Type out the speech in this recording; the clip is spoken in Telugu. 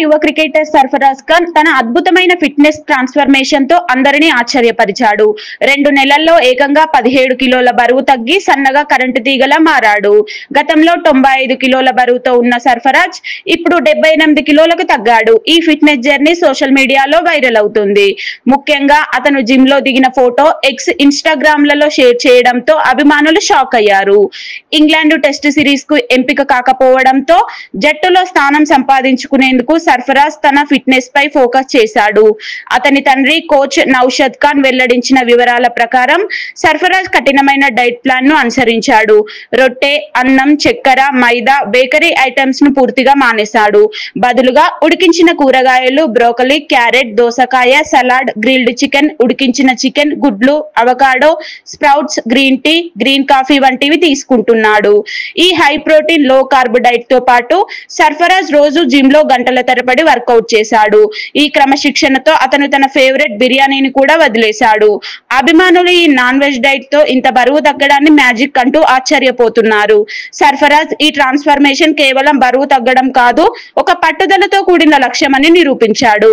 యువ క్రికెటర్ సర్ఫరాజ్ ఖాన్ తన అద్భుతమైన ఫిట్నెస్ ట్రాన్స్ఫర్మేషన్ తో అందరినీ ఆశ్చర్యపరిచాడు. 2 నెలల్లో ఏకంగా 17 కిలోల బరువు తగ్గి సన్నగా కరెంటు తీగలా మారాడు. గతంలో 95 కిలోల బరువుతో ఉన్న సర్ఫరాజ్ ఇప్పుడు 78 కిలోలకు తగ్గాడు. ఈ ఫిట్నెస్ జర్నీ సోషల్ మీడియాలో వైరల్ అవుతుంది. ముఖ్యంగా అతను జిమ్ లో దిగిన ఫోటో ఎక్స్, ఇన్స్టాగ్రామ్ లలో షేర్ చేయడంతో అభిమానులు షాక్ అయ్యారు. ఇంగ్లాండ్ టెస్ట్ సిరీస్ కు ఎంపిక కాకపోవడంతో జట్టులో స్థానం సంపాదించుకునేందుకు సర్ఫరాజ్ తన ఫిట్నెస్ పై ఫోకస్ చేశాడు. అతని తండ్రి కోచ్ నౌషద్ ఖాన్ వెల్లడించిన వివరాల ప్రకారం సర్ఫరాజ్ కఠినమైన డైట్ ప్లాన్ ను అనుసరించాడు. రొట్టె, అన్నం, చక్కెర, మైదా, బేకరీ ఐటమ్స్ ను పూర్తిగా మానేశాడు. బదులుగా ఉడికించిన కూరగాయలు, బ్రోకలీ, క్యారెట్, దోసకాయ, సలాడ్, గ్రిల్డ్ చికెన్, ఉడికించిన చికెన్, గుడ్లు, avocado, sprouts, green tea, green coffee వంటివి తీసుకుంటున్నాడు. ఈ high protein, low carb diet తో పాటు సర్ఫరాజ్ రోజు జిమ్ లో గంటల తరబడి వర్కౌట్ చేశాడు. ఈ క్రమశిక్షణతో అతను తన ఫేవరెట్ బిర్యానీని కూడా వదిలేశాడు. అభిమానులు ఈ నాన్ వెజ్ డైట్ తో ఇంత బరువు తగ్గడాన్ని మ్యాజిక్ అంటూ ఆశ్చర్యపోతున్నారు. సర్ఫరాజ్ ఈ ట్రాన్స్ఫర్మేషన్ కేవలం బరువు తగ్గడం కాదు, ఒక పట్టుదలతో కూడిన లక్ష్యమని నిరూపించాడు.